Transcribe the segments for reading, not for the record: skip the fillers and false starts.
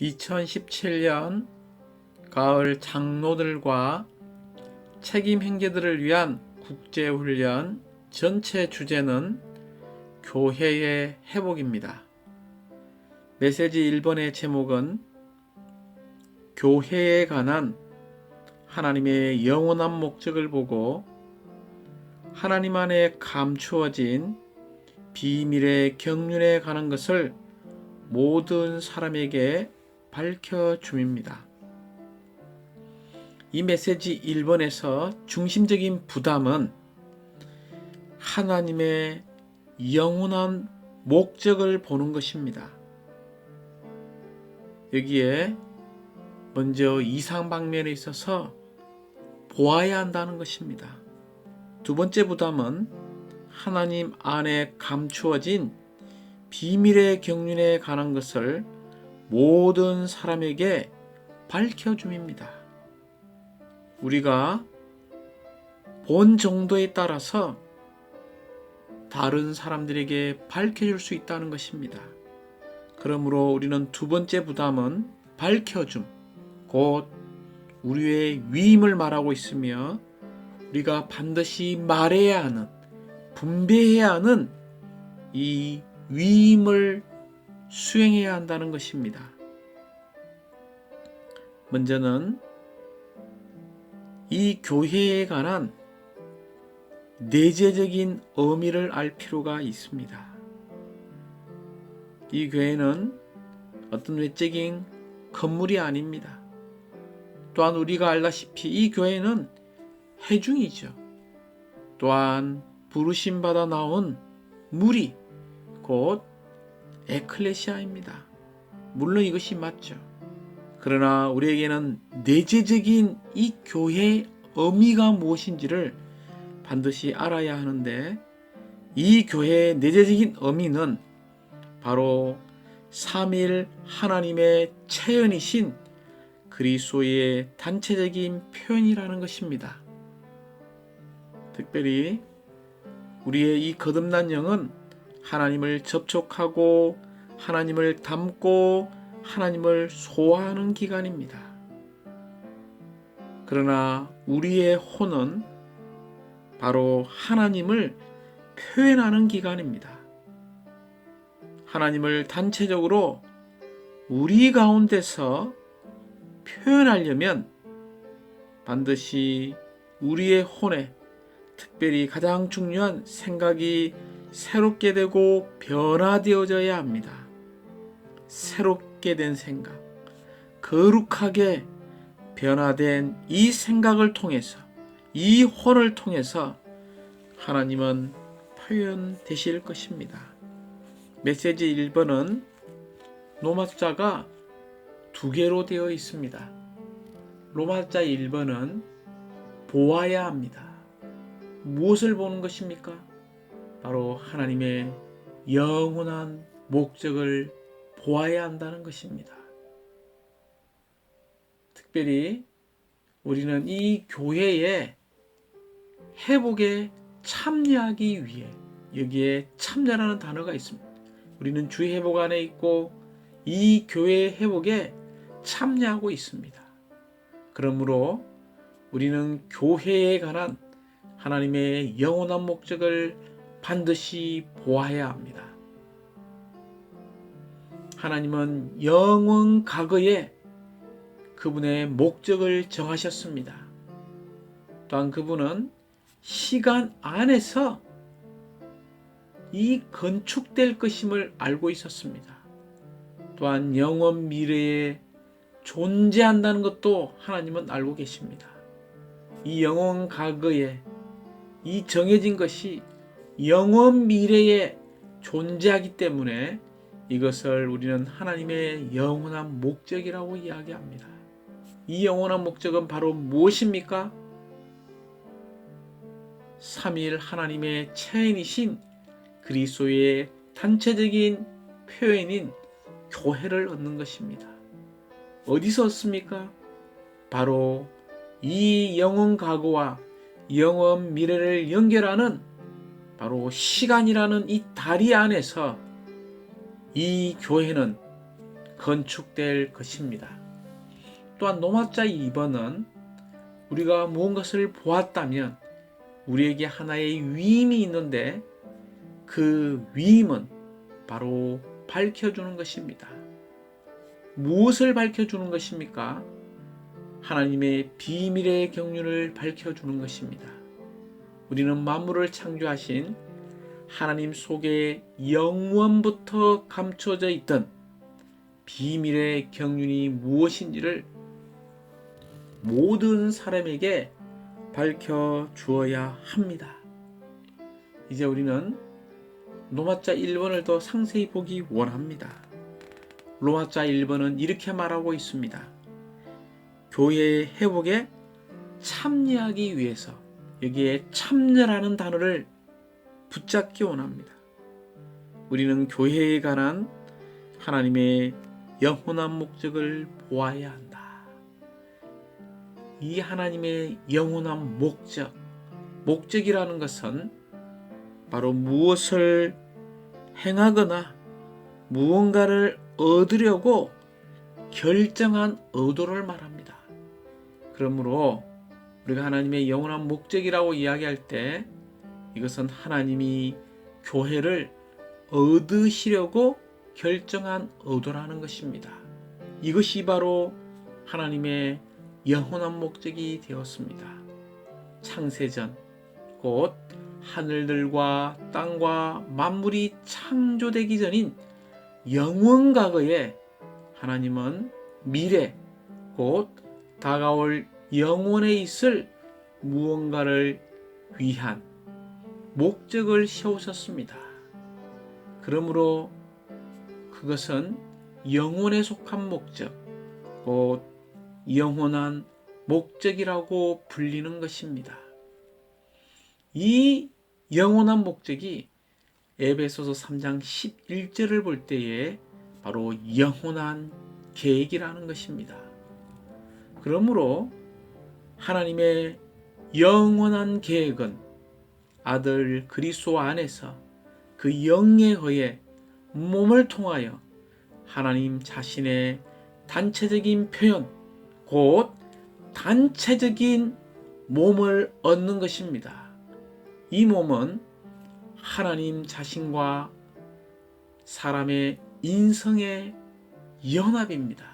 2017년 가을 장로들과 책임 행제들을 위한 국제훈련 전체 주제는 교회의 회복입니다. 메시지 1번의 제목은 교회에 관한 하나님의 영원한 목적을 보고 하나님 안에 감추어진 비밀의 경륜에 관한 것을 모든 사람에게 밝혀줌입니다. 이 메시지 1번에서 중심적인 부담은 하나님의 영원한 목적을 보는 것입니다. 여기에 먼저 이상 방면에 있어서 보아야 한다는 것입니다. 두 번째 부담은 하나님 안에 감추어진 비밀의 경륜에 관한 것을 모든 사람에게 밝혀줌입니다. 우리가 본 정도에 따라서 다른 사람들에게 밝혀줄 수 있다는 것입니다. 그러므로 우리는 두 번째 부담은 밝혀줌, 곧 우리의 위임을 말하고 있으며 우리가 반드시 말해야 하는, 분배해야 하는 이 위임을 수행해야 한다는 것입니다. 먼저는 이 교회에 관한 내재적인 의미를 알 필요가 있습니다. 이 교회는 어떤 외적인 건물이 아닙니다. 또한 우리가 알다시피 이 교회는 회중이죠. 또한 부르심받아 나온 무리, 곧 에클레시아입니다. 물론 이것이 맞죠. 그러나 우리에게는 내재적인 이 교회의 의미가 무엇인지를 반드시 알아야 하는데, 이 교회의 내재적인 의미는 바로 삼일 하나님의 체현이신 그리스도의 단체적인 표현이라는 것입니다. 특별히 우리의 이 거듭난 영은 하나님을 접촉하고 하나님을 닮고 하나님을 소화하는 기간입니다. 그러나 우리의 혼은 바로 하나님을 표현하는 기간입니다. 하나님을 단체적으로 우리 가운데서 표현하려면 반드시 우리의 혼에 특별히 가장 중요한 생각이 새롭게 되고 변화되어져야 합니다. 새롭게 된 생각, 거룩하게 변화된 이 생각을 통해서, 이 혼을 통해서 하나님은 표현되실 것입니다. 메시지 1번은 로마자가 두 개로 되어 있습니다. 로마자 1번은 보아야 합니다. 무엇을 보는 것입니까? 바로 하나님의 영원한 목적을 보아야 한다는 것입니다. 특별히 우리는 이 교회의 회복에 참여하기 위해, 여기에 참여라는 단어가 있습니다. 우리는 주의 회복 안에 있고 이 교회의 회복에 참여하고 있습니다. 그러므로 우리는 교회에 관한 하나님의 영원한 목적을 반드시 보아야 합니다. 하나님은 영원 과거에 그분의 목적을 정하셨습니다. 또한 그분은 시간 안에서 이 건축될 것임을 알고 있었습니다. 또한 영원 미래에 존재한다는 것도 하나님은 알고 계십니다. 이 영원 과거에 이 정해진 것이 영원 미래에 존재하기 때문에 이것을 우리는 하나님의 영원한 목적이라고 이야기합니다. 이 영원한 목적은 바로 무엇입니까? 삼위일 하나님의 체인이신 그리스도의 단체적인 표현인 교회를 얻는 것입니다. 어디서 얻습니까? 바로 이 영원 과거와 영원 미래를 연결하는 바로 시간이라는 이 다리 안에서 이 교회는 건축될 것입니다. 또한 노마자 2번은 우리가 무언가를 보았다면 우리에게 하나의 위임이 있는데 그 위임은 바로 밝혀주는 것입니다. 무엇을 밝혀주는 것입니까? 하나님의 비밀의 경륜을 밝혀주는 것입니다. 우리는 만물을 창조하신 하나님 속에 영원부터 감춰져 있던 비밀의 경륜이 무엇인지를 모든 사람에게 밝혀주어야 합니다. 이제 우리는 로마자 1번을 더 상세히 보기 원합니다. 로마자 1번은 이렇게 말하고 있습니다. 교회의 회복에 참여하기 위해서 여기에 참여라는 단어를 붙잡기 원합니다. 우리는 교회에 관한 하나님의 영원한 목적을 보아야 한다. 이 하나님의 영원한 목적이라는 것은 바로 무엇을 행하거나 무언가를 얻으려고 결정한 의도를 말합니다. 그러므로 우리가 하나님의 영원한 목적이라고 이야기할 때 이것은 하나님이 교회를 얻으시려고 결정한 의도라는 것입니다. 이것이 바로 하나님의 영원한 목적이 되었습니다. 창세전 곧 하늘들과 땅과 만물이 창조되기 전인 영원 과거에 하나님은 미래 곧 다가올 영원에 있을 무언가를 위한 목적을 세우셨습니다. 그러므로 그것은 영혼에 속한 목적, 곧 영원한 목적이라고 불리는 것입니다. 이 영원한 목적이 에베소서 3장 11절을 볼 때에 바로 영원한 계획이라는 것입니다. 그러므로 하나님의 영원한 계획은 아들 그리스도 안에서 그 영에 의해 몸을 통하여 하나님 자신의 단체적인 표현, 곧 단체적인 몸을 얻는 것입니다. 이 몸은 하나님 자신과 사람의 인성의 연합입니다.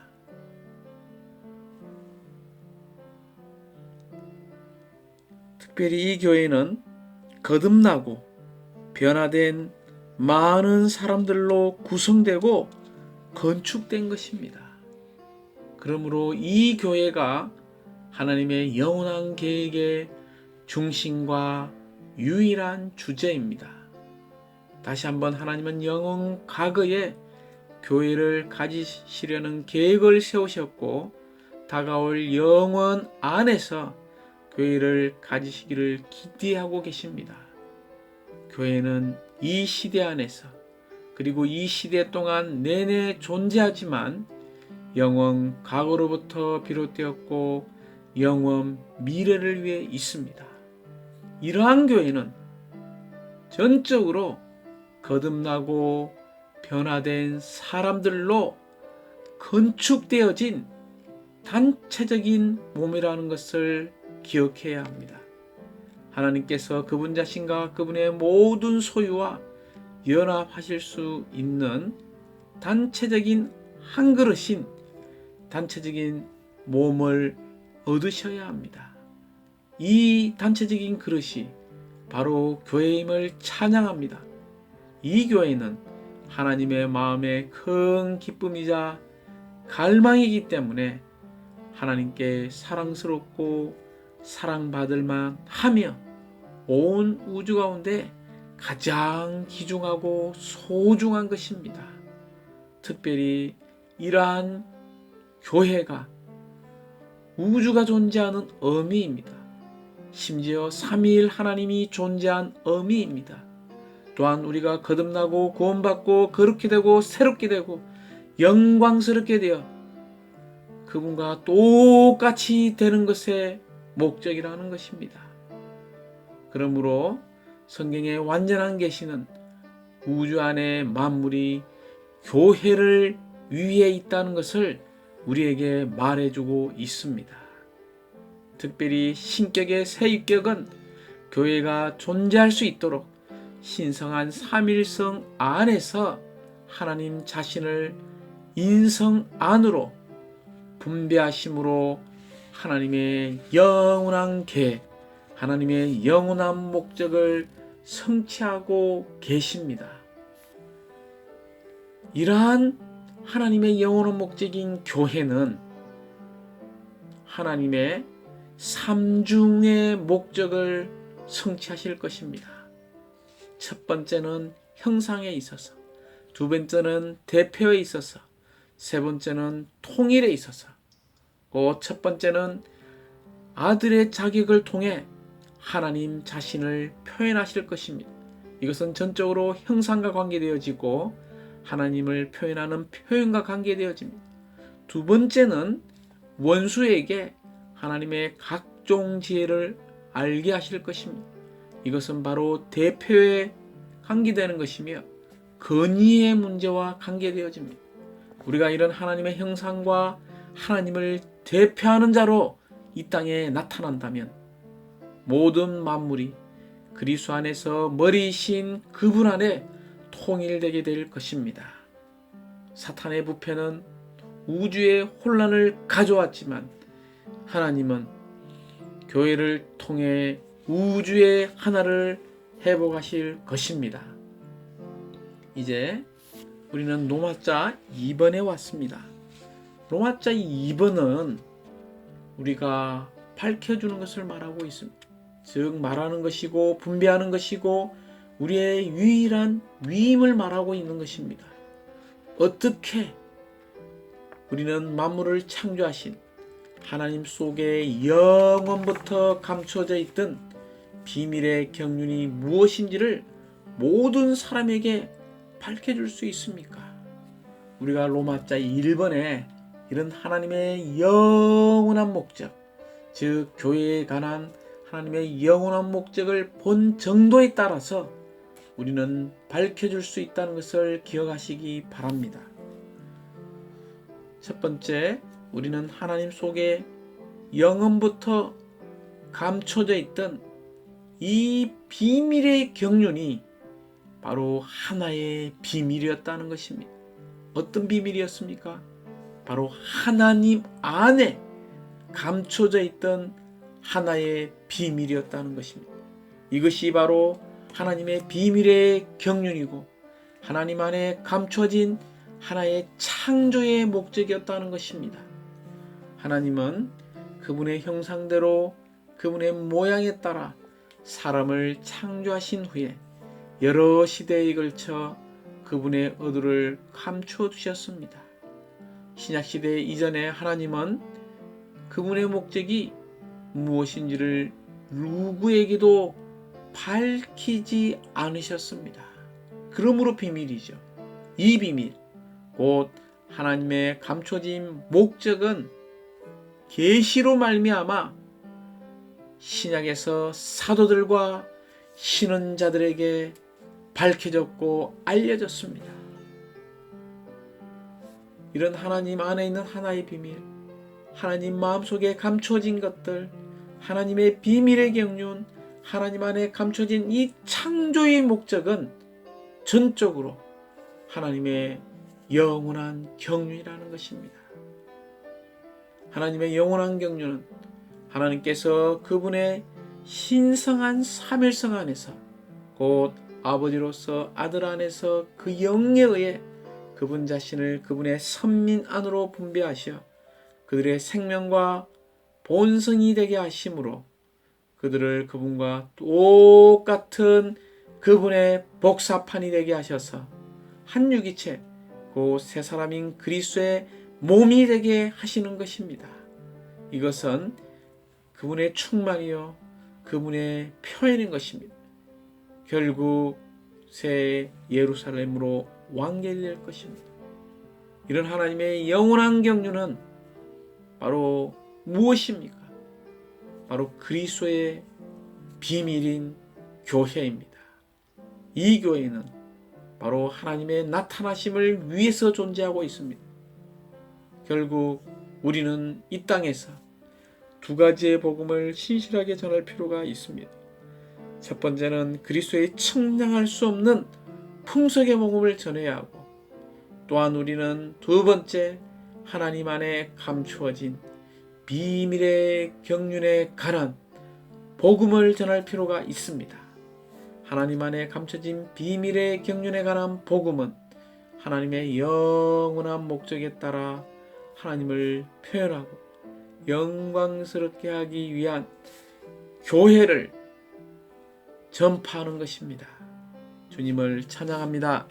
특별히 이 교회는 거듭나고 변화된 많은 사람들로 구성되고 건축된 것입니다. 그러므로 이 교회가 하나님의 영원한 계획의 중심과 유일한 주제입니다. 다시 한번 하나님은 영원 과거에 교회를 가지시려는 계획을 세우셨고 다가올 영원 안에서 교회를 가지시기를 기대하고 계십니다. 교회는 이 시대 안에서 그리고 이 시대 동안 내내 존재하지만 영원 과거로부터 비롯되었고 영원 미래를 위해 있습니다. 이러한 교회는 전적으로 거듭나고 변화된 사람들로 건축되어진 단체적인 몸이라는 것을 기억해야 합니다. 하나님께서 그분 자신과 그분의 모든 소유와 연합하실 수 있는 단체적인 한 그릇인 단체적인 몸을 얻으셔야 합니다. 이 단체적인 그릇이 바로 교회임을 찬양합니다. 이 교회는 하나님의 마음의 큰 기쁨이자 갈망이기 때문에 하나님께 사랑스럽고 사랑받을 만하며 온 우주 가운데 가장 귀중하고 소중한 것입니다. 특별히 이러한 교회가 우주가 존재하는 의미입니다. 심지어 삼위일 하나님이 존재한 의미입니다. 또한 우리가 거듭나고 구원받고 거룩히 되고 새롭게 되고 영광스럽게 되어 그분과 똑같이 되는 것의 목적이라는 것입니다. 그러므로 성경의 완전한 계시는 우주 안의 만물이 교회를 위에 있다는 것을 우리에게 말해주고 있습니다. 특별히 신격의 세입격은 교회가 존재할 수 있도록 신성한 삼일성 안에서 하나님 자신을 인성 안으로 분배하심으로 하나님의 영원한 계획, 하나님의 영원한 목적을 성취하고 계십니다. 이러한 하나님의 영원한 목적인 교회는 하나님의 삼중의 목적을 성취하실 것입니다. 첫 번째는 형상에 있어서, 두 번째는 대표에 있어서, 세 번째는 통일에 있어서, 첫 번째는 아들의 자격을 통해 하나님 자신을 표현하실 것입니다. 이것은 전적으로 형상과 관계되어지고 하나님을 표현하는 표현과 관계되어집니다. 두 번째는 원수에게 하나님의 각종 지혜를 알게 하실 것입니다. 이것은 바로 대표에 관계되는 것이며 건의의 문제와 관계되어집니다. 우리가 이런 하나님의 형상과 하나님을 대표하는 자로 이 땅에 나타난다면 모든 만물이 그리스도 안에서 머리이신 그분 안에 통일되게 될 것입니다. 사탄의 부패는 우주의 혼란을 가져왔지만 하나님은 교회를 통해 우주의 하나를 회복하실 것입니다. 이제 우리는 로마자 2번에 왔습니다. 로마자 2번은 우리가 밝혀주는 것을 말하고 있습니다. 즉 말하는 것이고 분배하는 것이고 우리의 유일한 위임을 말하고 있는 것입니다. 어떻게 우리는 만물을 창조하신 하나님 속에 영원부터 감춰져 있던 비밀의 경륜이 무엇인지를 모든 사람에게 밝혀줄 수 있습니까? 우리가 로마자 1번에 이런 하나님의 영원한 목적, 즉 교회에 관한 하나님의 영원한 목적을 본 정도에 따라서 우리는 밝혀줄 수 있다는 것을 기억하시기 바랍니다. 첫 번째, 우리는 하나님 속에 영원부터 감춰져 있던 이 비밀의 경륜이 바로 하나의 비밀이었다는 것입니다. 어떤 비밀이었습니까? 바로 하나님 안에 감춰져 있던 하나의 비밀이었다는 것입니다. 이것이 바로 하나님의 비밀의 경륜이고 하나님 안에 감춰진 하나의 창조의 목적이었다는 것입니다. 하나님은 그분의 형상대로 그분의 모양에 따라 사람을 창조하신 후에 여러 시대에 걸쳐 그분의 의도를 감추어 두셨습니다. 신약시대 이전에 하나님은 그분의 목적이 무엇인지를 누구에게도 밝히지 않으셨습니다. 그러므로 비밀이죠. 이 비밀, 곧 하나님의 감춰진 목적은 계시로 말미암아 신약에서 사도들과 신언자들에게 밝혀졌고 알려졌습니다. 이런 하나님 안에 있는 하나의 비밀, 하나님 마음속에 감춰진 것들, 하나님의 비밀의 경륜, 하나님 안에 감춰진 이 창조의 목적은 전적으로 하나님의 영원한 경륜이라는 것입니다. 하나님의 영원한 경륜은 하나님께서 그분의 신성한 삼일성 안에서 곧 아버지로서 아들 안에서 그 영에 의해 그분 자신을 그분의 선민 안으로 분배하셔 그들의 생명과 본성이 되게 하심으로 그들을 그분과 똑같은 그분의 복사판이 되게 하셔서 한 유기체 그 새 사람인 그리스도의 몸이 되게 하시는 것입니다. 이것은 그분의 충만이요 그분의 표현인 것입니다. 결국 새 예루살렘으로 완결될 것입니다. 이런 하나님의 영원한 경륜은 바로 무엇입니까? 바로 그리스도의 비밀인 교회입니다. 이 교회는 바로 하나님의 나타나심을 위해서 존재하고 있습니다. 결국 우리는 이 땅에서 두 가지의 복음을 신실하게 전할 필요가 있습니다. 첫 번째는 그리스도의 측량할 수 없는 풍성의 복음을 전해야 하고, 또한 우리는 두 번째, 하나님 안에 감추어진 비밀의 경륜에 관한 복음을 전할 필요가 있습니다. 하나님 안에 감춰진 비밀의 경륜에 관한 복음은 하나님의 영원한 목적에 따라 하나님을 표현하고 영광스럽게 하기 위한 교회를 전파하는 것입니다. 주님을 찬양합니다.